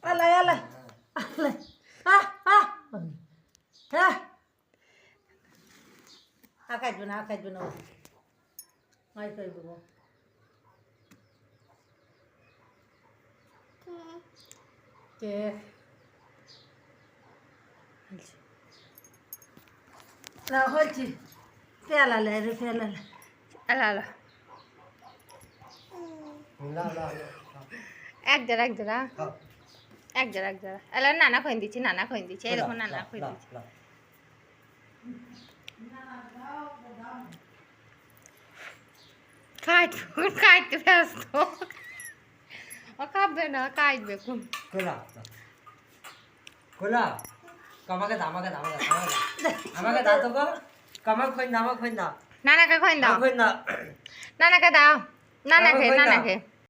আলাই আলাই আলাই আহ আহ হ্যাঁ খাইছো না মাই খাই দেবো কে না হয়েছি পেলালে রে পেলালে আলা আলা এক জোড়া এলা নানা খোয়েন দিচ্ছি এরকম নানা খোয়েন দিচ্ছি কাটতে ব্যস্ত ও খাবে না কাটবে কোন খোলা আমাকে দাও তো গো কামাক খোইন না নানাকে খোয়েন দাও খোইন না নানাকে দাও নানাকে